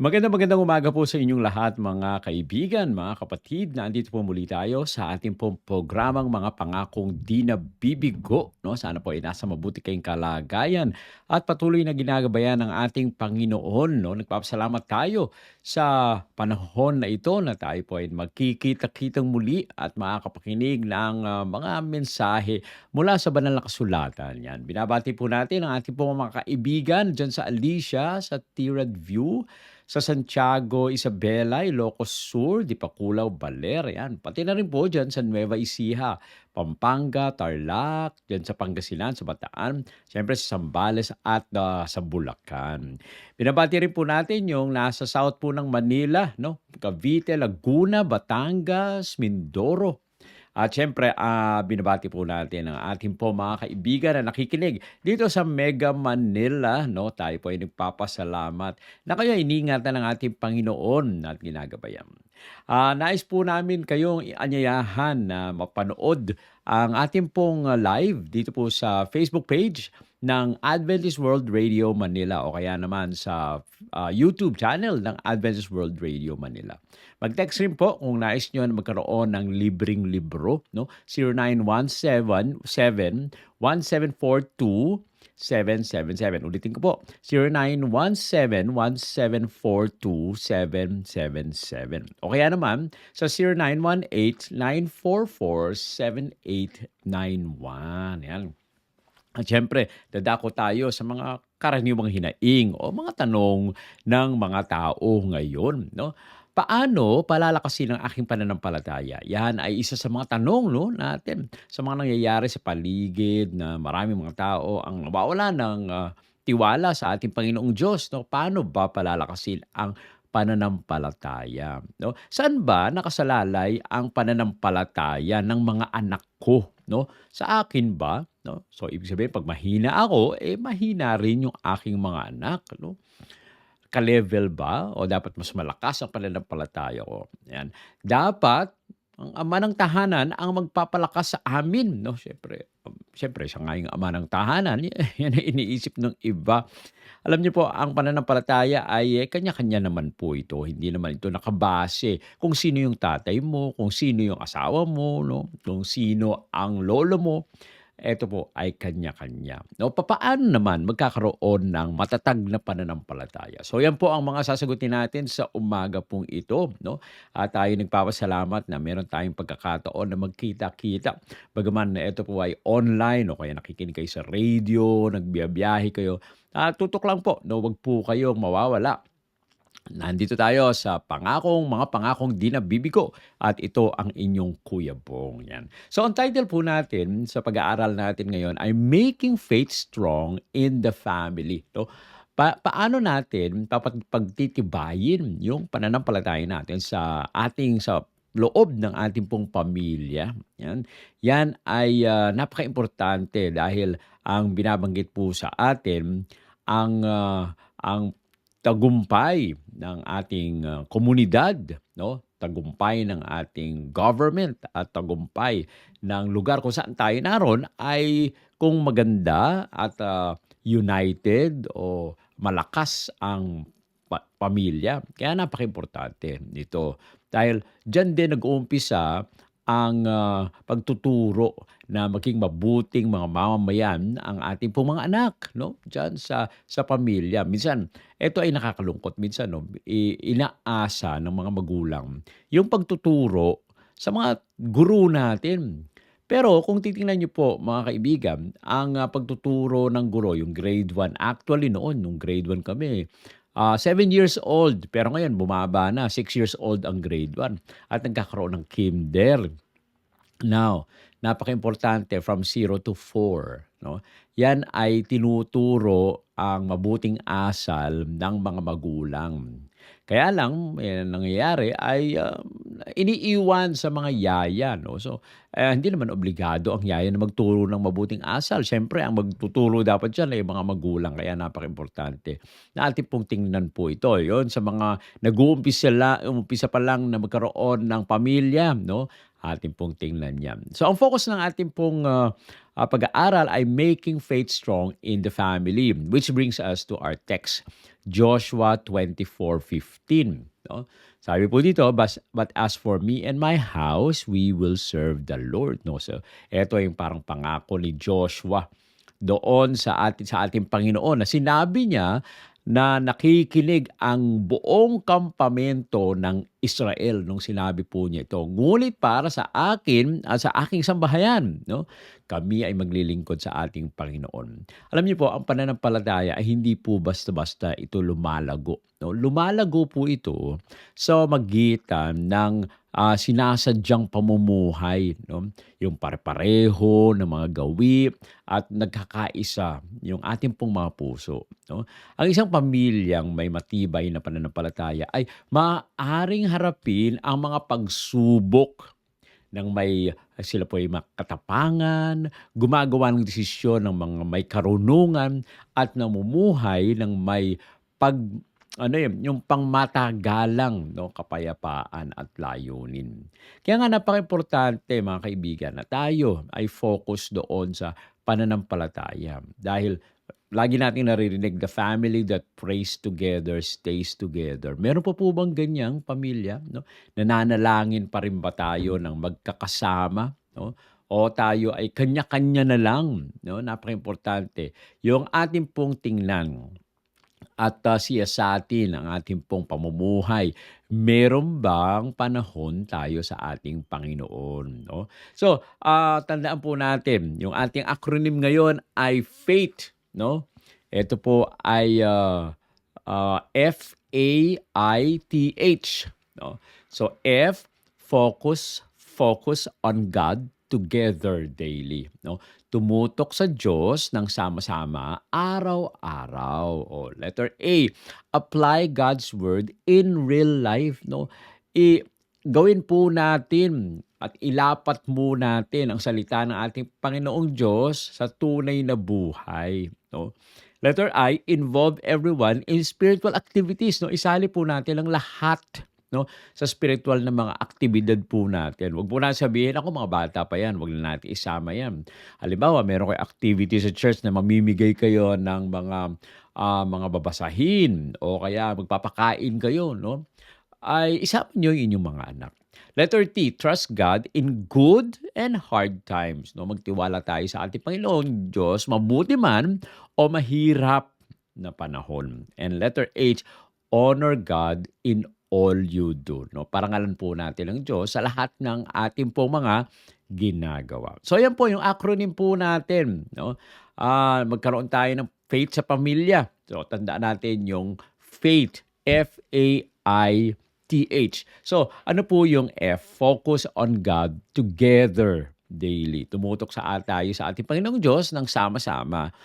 Magandang umaga po sa inyong lahat mga kaibigan, mga kapatid. Nandito po muli tayo sa ating pong programang mga pangakong di nabibigo. No? Sana po ay nasa mabuti kayong kalagayan at patuloy na ginagabayan ng ating Panginoon. No? Nagpapasalamat tayo sa panahon na ito na tayo po ay magkikita-kitang muli at makakapakinig ng mga mensahe mula sa banal na kasulatan. Yan. Binabati po natin ang ating pong mga kaibigan dyan sa Alicia, sa Tirad View, sa Santiago, Isabela, Ilocos Sur, Dipakulaw, Baler, yan. Pati na rin po dyan sa Nueva Ecija, Pampanga, Tarlac, dyan sa Pangasinan, sa Bataan, siyempre sa Zambales at sa Bulacan. Binabati rin po natin yung nasa south po ng Manila, no? Cavite, Laguna, Batangas, Mindoro, at siyempre, binabati po natin ang ating po mga kaibigan na nakikinig dito sa Mega Manila. No? Tayo po ay nagpapasalamat na kayo ay iningatan ng ating Panginoon at ginagabayan. Nais po namin kayong anyayahan na mapanood ang ating pong live dito po sa Facebook page ng Adventist World Radio Manila o kaya naman sa YouTube channel ng Adventist World Radio Manila. Mag-text rin po kung nais nyo na magkaroon ng libreng libro, no? 0917-1742-777. Ulitin ko po, 0917-1742-777. O kaya naman sa 0918-944-7891. Yan. At syempre, dadako tayo sa mga karaniwang hinaing o mga tanong ng mga tao ngayon, no? Paano palalakasin ang aking pananampalataya? Yan ay isa sa mga tanong, no, natin sa mga nangyayari sa paligid na maraming mga tao ang nawawala ng tiwala sa ating Panginoong Diyos. No? Paano ba palalakasin ang pananampalataya? No? Saan ba nakasalalay ang pananampalataya ng mga anak ko? No? Sa akin ba? No? So, ibig sabihin, pag mahina ako, mahina rin yung aking mga anak. No? Ka-level ba o dapat mas malakas ang pananampalataya ko? Yan. Dapat ang ama ng tahanan ang magpapalakas sa amin, no? Siyempre siya nga yung ama ng tahanan, yan ang iniisip ng iba. Alam niyo po, ang pananampalataya ay kanya-kanya naman po ito. Hindi naman ito nakabase kung sino yung tatay mo, kung sino yung asawa mo, no? Kung sino ang lolo mo. Eto po ay kanya-kanya. No, papaano naman magkakaroon ng matatag na pananampalataya? So yan po ang mga sasagutin natin sa umaga pong ito, no? At tayo nagpapasalamat na meron tayong pagkakataon na magkita-kita. Bagaman na ito po ay online o kaya nakikinig kayo sa radio, nagbiyabiyahe kayo. Tutok lang po, no? Wag po kayong mawawala. Nandito tayo sa mga pangakong di nabibigo at ito ang inyong Kuya Bong. Yan. So ang title po natin sa pag-aaral natin ngayon ay Making Faith Strong in the Family. So, paano natin pagtitibayin yung pananampalataya natin sa loob ng ating pong pamilya. Yan ay napaka-importante dahil ang binabanggit po sa atin ang tagumpay ng ating komunidad, no? Tagumpay ng ating government at tagumpay ng lugar kung saan tayo naroon ay kung maganda at united o malakas ang pamilya. Kaya napaka-importante nito. Dahil diyan din nag-uumpisa ang pagtuturo na maging mabuting mga mamamayan ang ating pong mga anak, no? Diyan sa pamilya. Minsan, ito ay nakakalungkot. Minsan, no, inaasa ng mga magulang yung pagtuturo sa mga guru natin. Pero kung titingnan niyo po, mga kaibigan, ang pagtuturo ng guro, yung grade 1, actually noon, nung grade 1 kami, 7 years old, pero ngayon bumaba na, 6 years old ang grade 1 at nagkakaroon ng kinder. Now, napakaimportante from 0 to 4, no? Yan ay tinuturo ang mabuting asal ng mga magulang. Kaya lang, nangyayari ay iniiwan sa mga yaya, no? So, hindi naman obligado ang yaya na magturo ng mabuting asal. Siyempre, ang magtuturo dapat diyan ay mga magulang. Kaya napakaimportante na atin pong tingnan po ito. Yon sa mga umpisa pa lang na magkaroon ng pamilya, no? atin pong tingnan yan. So ang focus ng ating pong pag-aaral ay making faith strong in the family, which brings us to our text, Joshua 24:15. No? Sabi po dito, but as for me and my house, we will serve the Lord. No? So, ito yung parang pangako ni Joshua doon sa ating Panginoon na sinabi niya na nakikinig ang buong kampamento ng Israel nung sinabi po niya ito. Ngunit para sa akin at sa aking sambahayan, no, kami ay maglilingkod sa ating Panginoon. Alam niyo po, ang pananampalataya ay hindi po basta-basta ito lumalago. No? Lumalago po ito sa magitan ng sinasadyang pamumuhay, no? Yung pare-pareho ng mga gawi at nagkakaisa yung ating pong mga puso. No? Ang isang pamilyang may matibay na pananampalataya ay maaaring harapin ang mga pagsubok ng sila po ay makatapangan, gumagawa ng desisyon ng mga may karunungan at namumuhay ng may yung pangmatagalang, no, kapayapaan at layunin. Kaya nga napaka-importante mga kaibigan na tayo ay focus doon sa pananampalataya. Dahil lagi nating naririnig, the family that prays together stays together. Meron po bang ganyang pamilya? No? Nananalangin pa rin ba tayo ng magkakasama? No? O tayo ay kanya-kanya na lang? No? Napaka-importante. Yung ating pong tingnan at siyasatin ang ating pong pamumuhay. Meron bang panahon tayo sa ating Panginoon? No? So, tandaan po natin, yung ating acronym ngayon ay FAITH. No? Ito po ay FAITH. No? So, F, focus on God together daily. No? Tumutok sa Diyos ng sama-sama araw-araw. O, letter A, apply God's word in real life. No? Gawin po natin at ilapat mo natin ang salita ng ating Panginoong Diyos sa tunay na buhay. No? Letter I, involve everyone in spiritual activities. No? Isali po natin ang lahat, no, sa spiritual na mga aktibidad po natin. Huwag po na sabihin, ako mga bata pa yan, huwag na natin isama yan. Halimbawa, meron kayo activity sa church na mamimigay kayo ng mga babasahin o kaya magpapakain kayo, no? Ay isama niyo yung inyong mga anak. Letter T, trust God in good and hard times. No? Magtiwala tayo sa ating Panginoon Diyos, mabuti man o mahirap na panahon. And letter H, honor God in all you do. No? Parangalan po natin ang Diyos sa lahat ng ating pong mga ginagawa. So yan po yung acronym po natin. No? Magkaroon tayo ng faith sa pamilya. So tandaan natin yung faith, FAITH. So ano po yung F? Focus on God together daily. Tumutok tayo sa ating Panginoong Diyos ng sama-sama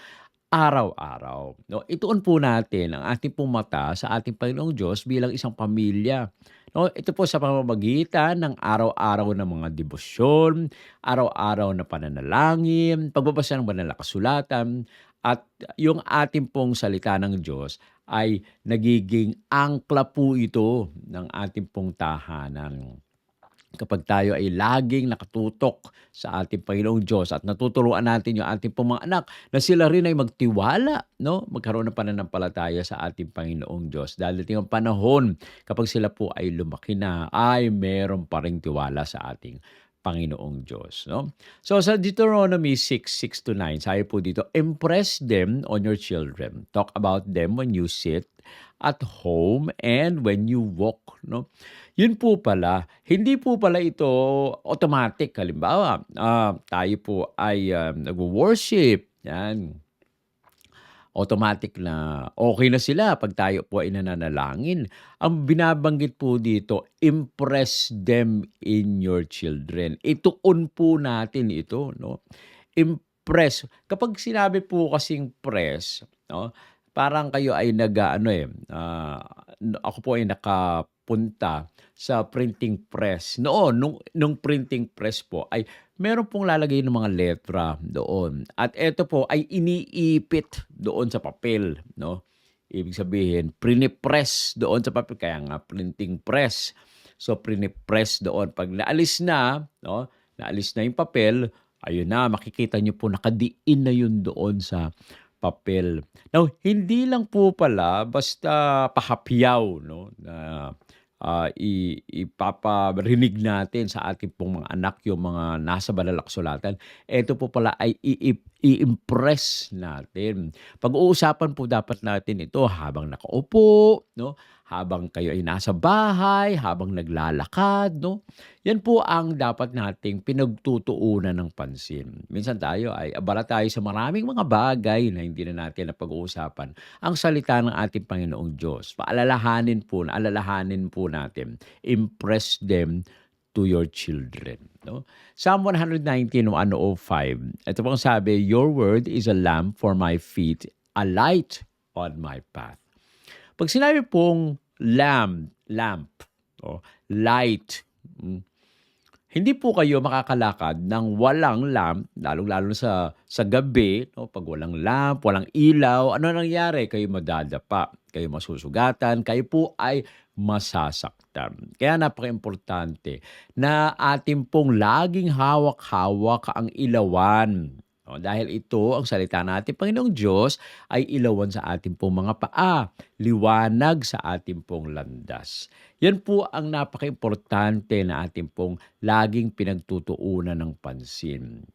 araw-araw. No, ituon po natin ang ating pong mata sa ating Panginoong Diyos bilang isang pamilya. No, ito po sa pamamagitan ng araw-araw na mga debosyon, araw-araw na pananalangin, pagbabasa ng banal na kasulatan, at yung ating pong salita ng Diyos ay nagiging angkla po ito ng ating pong tahanan. Kapag tayo ay laging nakatutok sa ating Panginoong Diyos at natuturuan natin yung ating pong mga anak na sila rin ay magtiwala, no? Magkaroon ng pananampalataya sa ating Panginoong Diyos. Dadating ang panahon kapag sila po ay lumaki na, ay meron pa ring tiwala sa ating Panginoong Diyos. No? So sa Deuteronomy 6:6-9, sabi po dito, impress them on your children. Talk about them when you sit at home and when you walk. No? Yun po pala, hindi po pala ito automatic. Halimbawa, tayo po ay nag-worship. Yan. Automatic na okay na sila pag tayo po ay nananalangin. Ang binabanggit po dito, impress them in your children. Ituon po natin ito. No? Impress. Kapag sinabi po kasing press, no? Parang kayo ay ako po ay nakapunta sa printing press. Nung printing press po ay meron pong lalagay ng mga letra doon. At ito po ay iniipit doon sa papel, no? Ibig sabihin, press doon sa papel, kaya nga printing press. So, prinipress doon. Pag naalis na, no, naalis na yung papel, ayun na, makikita nyo po nakadiin na yun doon sa papel. Now, hindi lang po pala basta pahapyaw, no, na ipaparinig natin sa ating pong mga anak yung mga nasa banal na kasulatan. Ito po pala ay i-impress natin. Pag-uusapan po dapat natin ito habang nakaupo, no? Habang kayo ay nasa bahay, habang naglalakad, no? Yan po ang dapat nating pinagtutuunan ng pansin. Minsan tayo ay abala tayo sa maraming mga bagay na hindi na natin napag-uusapan ang salita ng ating Panginoong Diyos. Alalahanin po natin. Impress them to your children. No? Psalm 119:105. Ito pong sabi, your word is a lamp for my feet, a light on my path. Pag sinabi pong lamp, o light, hindi po kayo makakalakad ng walang lamp, lalong-lalo sa gabi, no? Pag walang lamp, walang ilaw, ano nangyari? Kayo madadapa, kayo masusugatan, kayo po ay masasaktan. Kaya napaka-importante na atin pong laging hawak-hawak ang ilawan. No, dahil ito, ang salita natin, Panginoong Diyos, ay ilawan sa ating pong mga paa, liwanag sa ating pong landas. Yan po ang napaka-importante na ating pong laging pinagtutuunan ng pansin.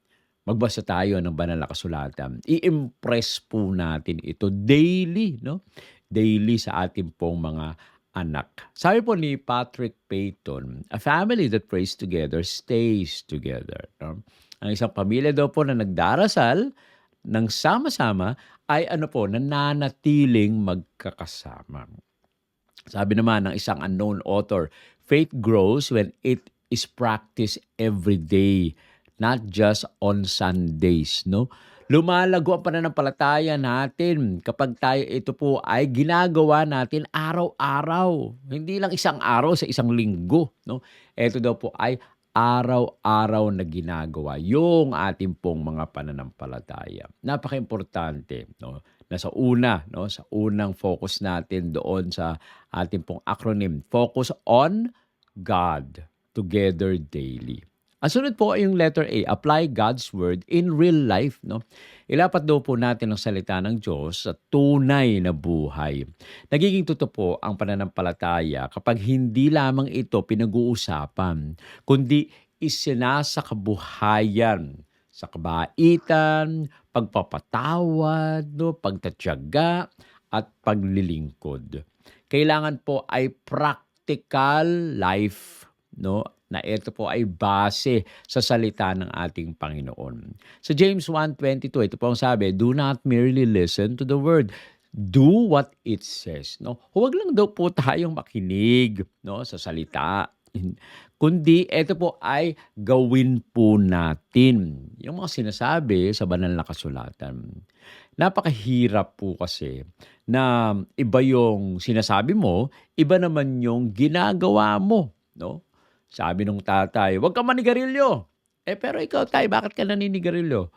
Magbasa tayo ng banal na kasulatan. I-impress po natin ito daily, no? Daily sa ating pong mga anak. Sabi po ni Patrick Peyton, a family that prays together stays together. No? Ang isang pamilya daw po na nagdarasal ng sama-sama ay nananatiling magkakasama. Sabi naman ng isang unknown author, faith grows when it is practiced every day, not just on Sundays, no? Lumalago ang pananampalataya natin kapag tayo ito po ay ginagawa natin araw-araw. Hindi lang isang araw sa isang linggo, no? Ito daw po ay araw-araw na ginagawa yung ating pong mga pananampalataya. Napaka-importante, no? Na sa unang focus natin doon sa ating pong acronym, focus on God together daily. Ang sunod po ay yung letter A, apply God's word in real life, no? Ilapat daw po natin ang salita ng Diyos sa tunay na buhay. Nagiging totoo po ang pananampalataya kapag hindi lamang ito pinag-uusapan, kundi isinasakabuhayan sa kabaitan, pagpapatawad, no, pagtatyaga, at paglilingkod. Kailangan po ay practical life, no, na ito po ay base sa salita ng ating Panginoon. Sa James 1:22, ito po ang sabi, do not merely listen to the word, do what it says. No? Huwag lang daw po tayong makinig, no, sa salita, kundi ito po ay gawin po natin. Yung mga sinasabi sa banal na kasulatan. Napakahirap po kasi na iba yung sinasabi mo, iba naman yung ginagawa mo, no? Sabi nung tatay, "Huwag kang manigarilyo." Pero ikaw tay, bakit ka naninigarilyo?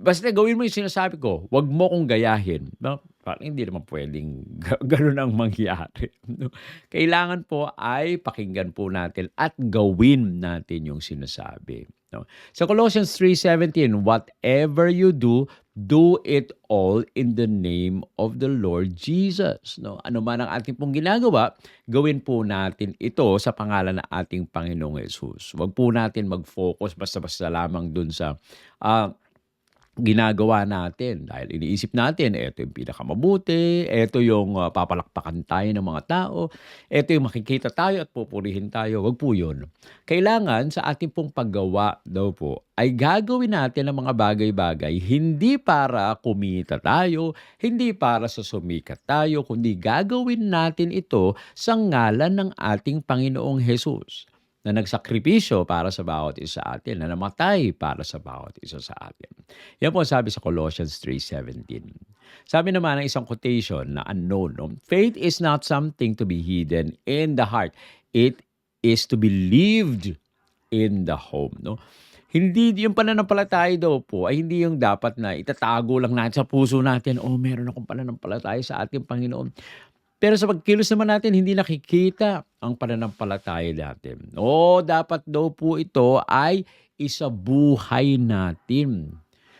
Basta gawin mo yung sinasabi ko, huwag mo kong gayahin. No? Parang hindi naman pwedeng gano'n ang mangyari. No? Kailangan po ay pakinggan po natin at gawin natin yung sinasabi. No? Sa Colossians 3:17, whatever you do, do it all in the name of the Lord Jesus. No? Ano man ang ating pong ginagawa, gawin po natin ito sa pangalan ng ating Panginoong Yesus. Huwag po natin mag-focus basta-basta lamang dun sa ginagawa natin dahil iniisip natin, ito yung pinakamabuti, ito yung papalakpakan tayo ng mga tao, ito yung makikita tayo at pupurihin tayo. Wag po yun. Kailangan sa ating pong paggawa daw po ay gagawin natin ang mga bagay-bagay hindi para kumita tayo, hindi para sa sumikat tayo, kundi gagawin natin ito sa ngalan ng ating Panginoong Hesus na nagsakripisyo para sa bawat isa sa atin, na namatay para sa bawat isa sa atin. Yan po sabi sa Colossians 3:17. Sabi naman ng isang quotation na unknown, no? Faith is not something to be hidden in the heart. It is to be lived in the home. No? Hindi yung pananampalataya daw po ay hindi yung dapat na itatago lang natin sa puso natin, meron akong pananampalataya sa ating Panginoon. Pero sa pagkilos naman natin hindi nakikita ang pananampalataya natin. Oo, dapat daw po ito ay isabuhay natin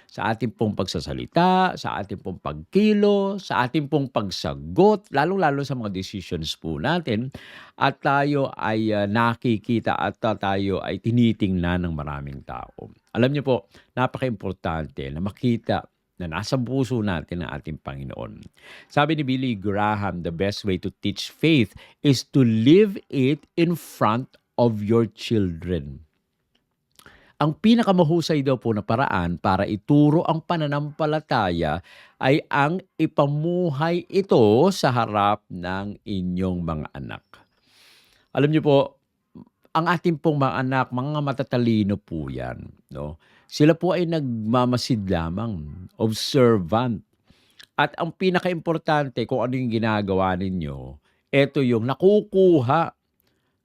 sa ating pong pagsasalita, sa ating pong pagkilos, sa ating pong pagsagot, lalong-lalo sa mga decisions po natin at tayo ay nakikita at tayo ay tinitingnan ng maraming tao. Alam niyo po, napaka-importante na makita na nasa puso natin ang ating Panginoon. Sabi ni Billy Graham, the best way to teach faith is to live it in front of your children. Ang pinakamahusay daw po na paraan para ituro ang pananampalataya ay ang ipamuhay ito sa harap ng inyong mga anak. Alam niyo po, ang ating pong mga anak, mga matatalino po yan. No? Sila po ay nagmamasid lamang, observant. At ang pinakaimportante kung ano yung ginagawa ninyo, eto yung nakukuha.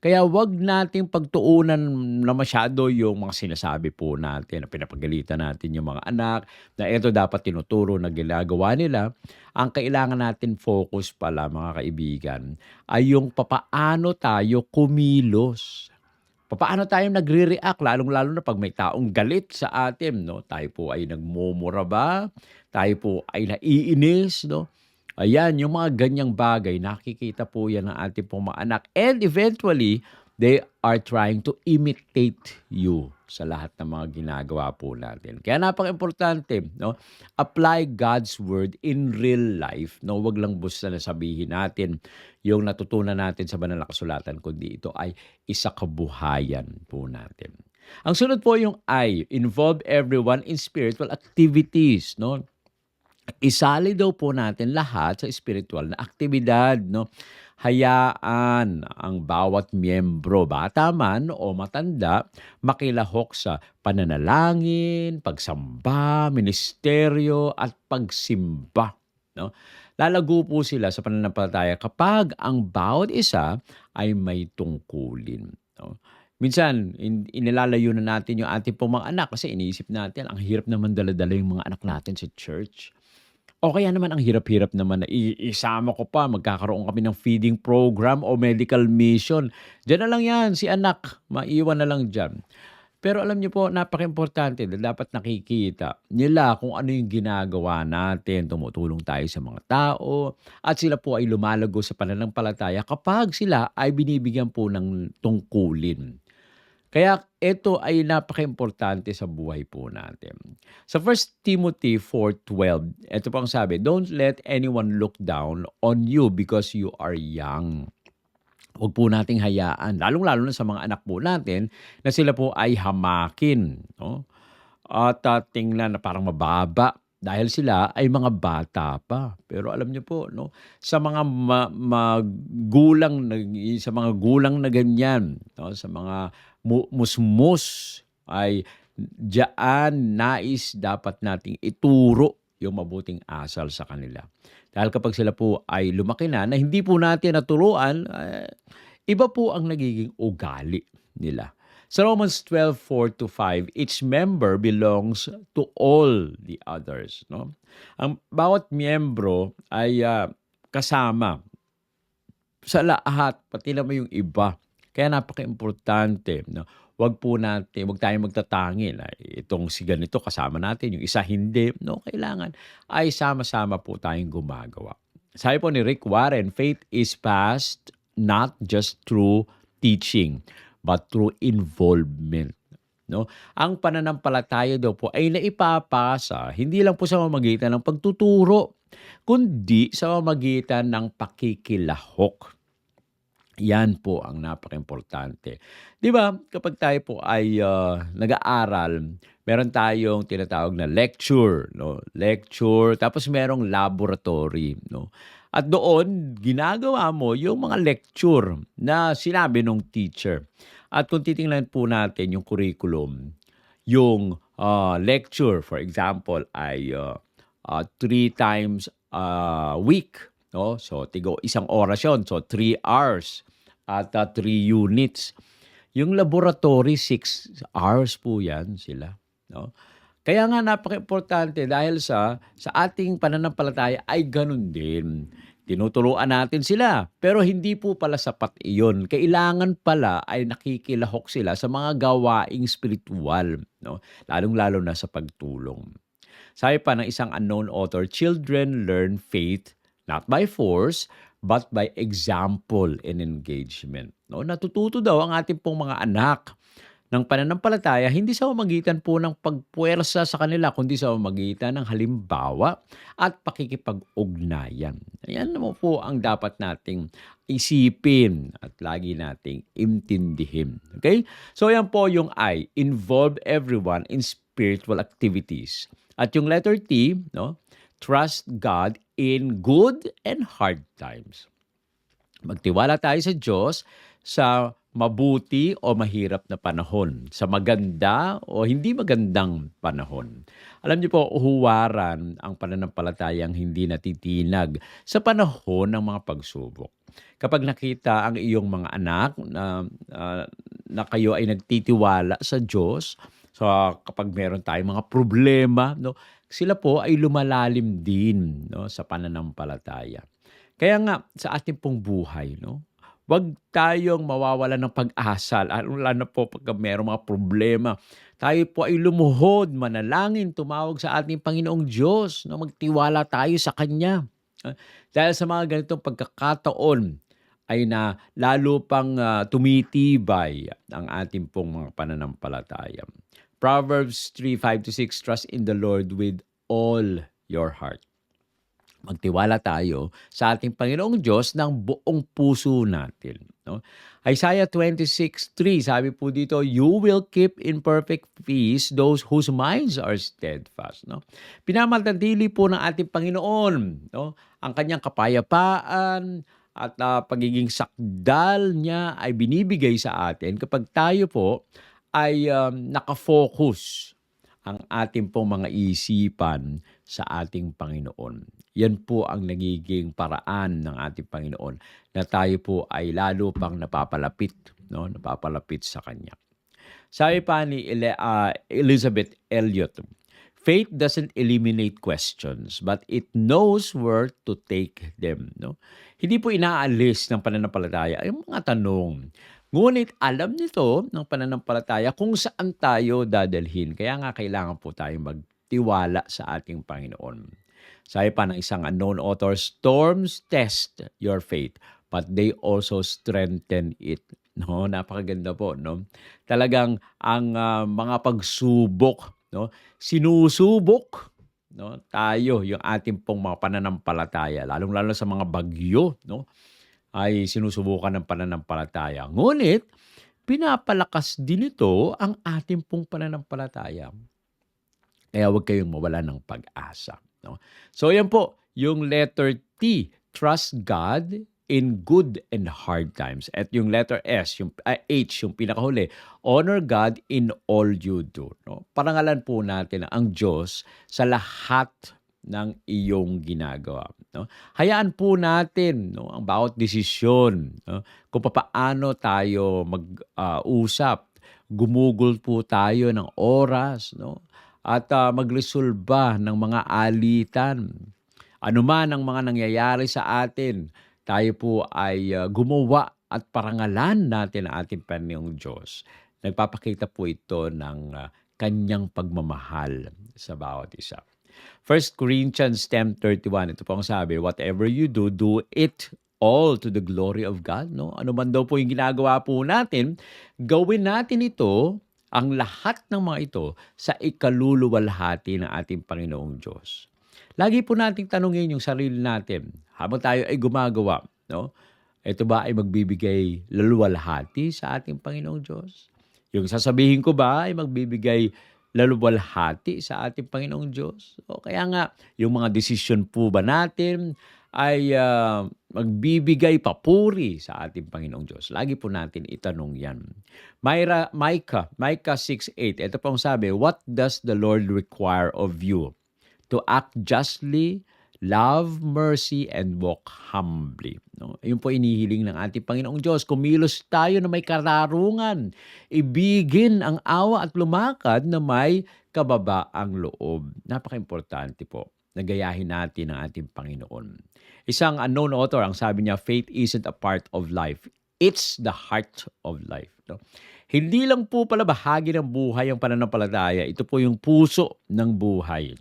Kaya wag nating pagtuunan na masyado yung mga sinasabi po natin, na pinapagalitan natin yung mga anak, na eto dapat tinuturo na ginagawa nila. Ang kailangan natin focus pala mga kaibigan ay yung papaano tayo kumilos. Papaano tayo nagre-react lalong-lalo na 'pag may taong galit sa atin 'no, tayo po ay nagmumura ba, tayo po ay naiinis 'no. Ayan, yung mga ganyang bagay nakikita po 'yan ng ating pong mga anak and eventually, they are trying to imitate you sa lahat ng mga ginagawa po natin. Kaya napakaimportante 'no, apply God's word in real life 'no, 'wag lang basta na sabihin natin yung natutunan natin sa banal na kasulatan kundi ito ay isa kabuhayan po natin. Ang sunod po yung I, involve everyone in spiritual activities 'no. Isali daw po natin lahat sa spiritual na aktibidad 'no. Hayaan ang bawat miyembro, bata man o matanda, makilahok sa pananalangin, pagsamba, ministeryo at pagsimba 'no. Lalago po sila sa pananampalataya kapag ang bawat isa ay may tungkulin 'no. Minsan inilalayo na natin yung ating pong mga anak kasi iniisip natin ang hirap naman dala-dala yung mga anak natin sa church. O kaya naman ang hirap-hirap naman na isama ko pa, magkakaroon kami ng feeding program o medical mission. Diyan na lang 'yan, si anak, maiwan na lang diyan. Pero alam niyo po, napakaimportante na dapat nakikita nila kung ano yung ginagawa natin, tumutulong tayo sa mga tao, at sila po ay lumalago sa pananampalataya kapag sila ay binibigyan po ng tungkulin. Kaya ito ay napakaimportante sa buhay po natin. Sa 1 Timothy 4:12, ito po ang sabi, "Don't let anyone look down on you because you are young." Huwag po nating hayaan, lalong-lalo na sa mga anak po natin, na sila po ay hamakin, 'no? At tingnan na parang mababa dahil sila ay mga bata pa. Pero alam niyo po 'no, sa mga magulang na sa mga gulang na ganyan 'no, sa mga musmus ay diyaan nais dapat nating ituro yung mabuting asal sa kanila. Dahil kapag sila po ay lumaki na hindi po natin naturuan, iba po ang nagiging ugali nila. Sa Romans 12:4-5, each member belongs to all the others. No? Ang bawat miyembro ay kasama sa lahat, pati naman yung iba. Kaya napaka-importante. No? Wag tayong magtatangi na itong si ganito kasama natin, yung isa hindi. No, kailangan ay sama-sama po tayong gumagawa. Sabi po ni Rick Warren, faith is passed not just through teaching, but through involvement. No? Ang pananampalataya daw po ay naipapasa hindi lang po sa pamamagitan ng pagtuturo, kundi sa pamamagitan ng pakikilahok. Yan po ang napakaimportante. 'Di ba, kapag tayo po ay nag-aaral, meron tayong tinatawag na lecture, no? Lecture, tapos merong laboratory, no? At doon, ginagawa mo yung mga lecture na sinabi nung teacher. At kung titingnan po natin yung curriculum, yung lecture, for example, ay 3 times a week. No? So, isang oras yun. So, 3 hours at 3 units. Yung laboratory, 6 hours po yan sila. No? Kaya nga napaka-importante dahil sa ating pananampalataya ay ganun din. Tinuturuan natin sila, pero hindi po pala sapat iyon. Kailangan pala ay nakikilahok sila sa mga gawaing spiritual, no? Lalong-lalo na sa pagtulong. Sabi pa ng isang unknown author, children learn faith not by force, but by example and engagement. No? Natututo daw ang ating pong mga anak ng pananampalataya hindi sa pamamagitan po ng pagpuwersa sa kanila, kundi sa pamamagitan ng halimbawa at pakikipag-ugnayan. Ayan naman po ang dapat nating isipin at lagi nating intindihin. Okay? So yan po yung I, involve everyone in spiritual activities. At yung letter T, no? Trust God in good and hard times. Magtiwala tayo sa Diyos sa mabuti o mahirap na panahon, sa maganda o hindi magandang panahon. Alam niyo po, uhuwaran ang pananampalatayang hindi natitinag sa panahon ng mga pagsubok. Kapag nakita ang iyong mga anak na kayo ay nagtitiwala sa Diyos, so kapag meron tayong mga problema, no, sila po ay lumalalim din, no, sa pananampalataya. Kaya nga sa ating pong buhay, no, wag tayong mawawalan ng pag-asa, lalo na po pagka merong mga problema. Tayo po ay lumuhod, manalangin, tumawag sa ating Panginoong Diyos, no, magtiwala tayo sa Kanya. Dahil sa mga ganitong pagkakataon ay na lalo pang tumitibay ang ating pong mga pananampalataya. Proverbs 3:5-6, trust in the Lord with all your heart. Magtiwala tayo sa ating Panginoong Diyos ng buong puso natin. No? Isaiah 26:3, sabi po dito, you will keep in perfect peace those whose minds are steadfast. No? Pinamatandili po ng ating Panginoon, no, ang kanyang kapayapaan at pagiging sakdal niya ay binibigay sa atin kapag tayo po ay nakafocus ang ating pong mga isipan sa ating Panginoon. Yan po ang nagiging paraan ng ating Panginoon na tayo po ay lalo pang napapalapit, no? Napapalapit sa Kanya. Sabi pa ni Elizabeth Elliot, faith doesn't eliminate questions, but it knows where to take them. No? Hindi po inaalis ng pananampalataya ang mga tanong. Ngunit alam nito ng pananampalataya kung saan tayo dadalhin. Kaya nga kailangan po tayong magtiwala sa ating Panginoon. Sabi pa ng isang unknown author, storms test your faith, but they also strengthen it. No, napakaganda po, no? Talagang ang mga pagsubok, no, sinusubok, no, tayo yung ating pong mga pananampalataya, lalong-lalo sa mga bagyo, no, ay sinusubukan ng pananampalataya. Ngunit pinapalakas din ito ang ating pong pananampalataya. Kaya huwag kayong mawala ng pag-asa. No? So yan po, yung letter T, trust God in good and hard times. At yung letter S, yung H, yung pinakahuli, honor God in all you do. No? Parangalan po natin ang Diyos sa lahat ng iyong ginagawa. No? Hayaan po natin, no, ang bawat desisyon, no, kung paano tayo mag-usap. Gumugol po tayo ng oras, no, at magresolba ng mga alitan. Ano man ang mga nangyayari sa atin, tayo po ay gumawa at parangalan natin ang ating Panginoong Diyos. Nagpapakita po ito ng kanyang pagmamahal sa bawat isa. 1 Corinthians 10:31, ito po ang sabi, whatever you do, do it all to the glory of God. No? Ano man daw po yung ginagawa po natin, gawin natin ito, ang lahat ng mga ito, sa ikaluluwalhati ng ating Panginoong Diyos. Lagi po nating tanungin yung sarili natin, habang tayo ay gumagawa, no? Ito ba ay magbibigay luluwalhati sa ating Panginoong Diyos? Yung sasabihin ko ba ay magbibigay luluwalhati sa ating Panginoong Diyos? O kaya nga, yung mga desisyon po ba natin ay magbibigay papuri sa ating Panginoong Diyos? Lagi po natin itanong yan. Micah 6:8, ito pong sabi, what does the Lord require of you? To act justly, love mercy, and walk humbly. No? Yun po inihiling ng ating Panginoong Diyos. Kumilos tayo na may kararungan. Ibigin ang awa at lumakad na may kababaang loob. Napaka-importante po. na gayahin natin ang ating Panginoon. Isang unknown author, ang sabi niya, faith isn't a part of life. It's the heart of life. No? Hindi lang po pala bahagi ng buhay ang pananampalataya. Ito po yung puso ng buhay.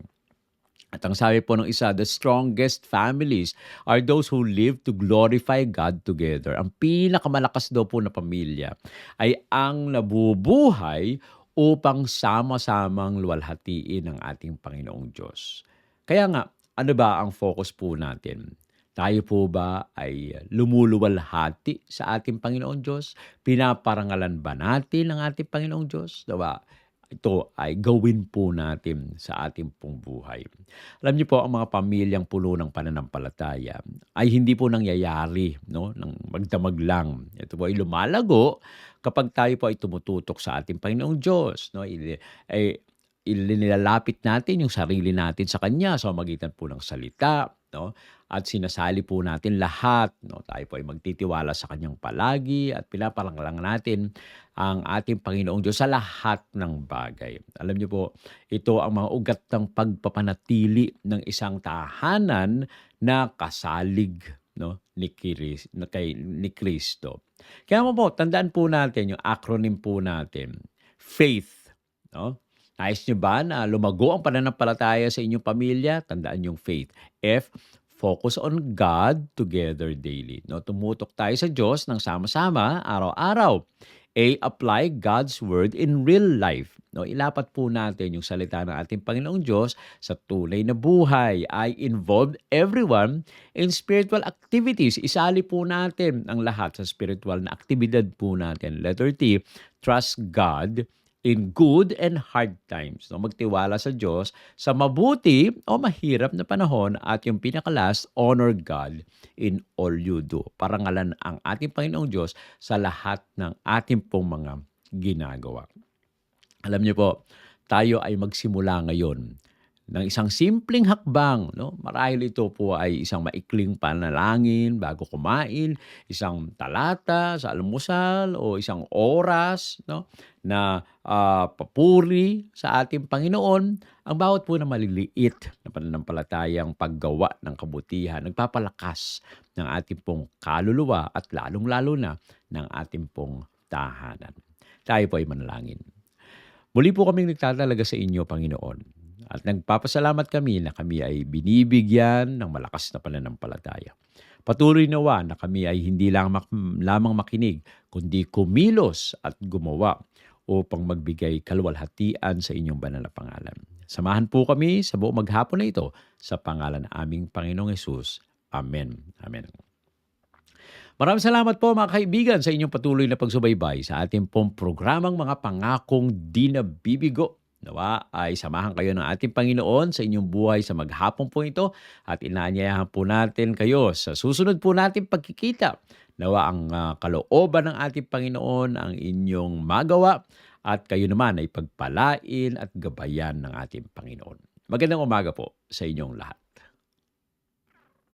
At ang sabi po ng isa, the strongest families are those who live to glorify God together. Ang pinakamalakas daw po na pamilya ay ang nabubuhay upang sama-samang luwalhatiin ang ating Panginoong Diyos. Kaya nga, ano ba ang focus po natin? Tayo po ba ay lumuluwalhati sa ating Panginoong Diyos? Pinaparangalan ba natin ang ating Panginoong Diyos? Diba? Ito ay gawin po natin sa ating pong buhay. Alam niyo po, ang mga pamilyang puno ng pananampalataya ay hindi po nangyayari, no, ng magdamag lang. Ito po ay lumalago kapag tayo po ay tumututok sa ating Panginoong Diyos. No? Nilalapit natin yung sarili natin sa Kanya sa magitan po ng salita, no? At sinasali po natin lahat, no? Tayo po ay magtitiwala sa Kanyang palagi at pinaparangalan natin ang ating Panginoong Diyos sa lahat ng bagay. Alam niyo po, ito ang mga ugat ng pagpapanatili ng isang tahanan na kasalig, no, ni Kristo. Kaya po, tandaan po natin yung acronym po natin, faith, no? Nais niyo ba na lumago ang pananampalataya sa inyong pamilya? Tandaan yung faith. F, focus on God together daily. No, tumutok tayo sa Diyos ng sama-sama araw-araw. A, apply God's word in real life. No, ilapat po natin yung salita ng ating Panginoong Diyos sa tunay na buhay. I, involve everyone in spiritual activities. Isali po natin ang lahat sa spiritual na aktibidad po natin. Letter T, trust God in good and hard times. No, magtiwala sa Diyos sa mabuti o mahirap na panahon, at yung pinakalas, honor God in all you do. Parangalan ang ating Panginoong Diyos sa lahat ng ating pong mga ginagawa. Alam niyo po, tayo ay magsimula ngayon ng isang simpleng hakbang, no? Marahil ito po ay isang maikling panalangin bago kumain, isang talata sa almusal o isang oras, no, na papuri sa ating Panginoon. Ang bawat po na maliliit na pananampalatayang paggawa ng kabutihan nagpapalakas ng ating pong kaluluwa at lalong-lalo na ng ating pong tahanan. Tayo po ay manalangin. Muli po kaming nagtatalaga sa inyo, Panginoon. At nagpapasalamat kami na kami ay binibigyan ng malakas na pananampalataya. Patuloy nawa na kami ay hindi lamang makinig, kundi kumilos at gumawa upang magbigay kaluwalhatian sa inyong banal na pangalan. Samahan po kami sa buong maghapon na ito sa pangalan ng aming Panginoong Hesus. Amen. Amen. Maraming salamat po mga kaibigan sa inyong patuloy na pagsubaybay sa ating pong programang Mga Pangakong Di Nabibigo. Nawa ay samahan kayo ng ating Panginoon sa inyong buhay sa maghapon po ito, at inaanyayahan po natin kayo sa susunod po natin pagkikita. Nawa ang kalooban ng ating Panginoon ang inyong magawa, at kayo naman ay pagpalain at gabayan ng ating Panginoon. Magandang umaga po sa inyong lahat.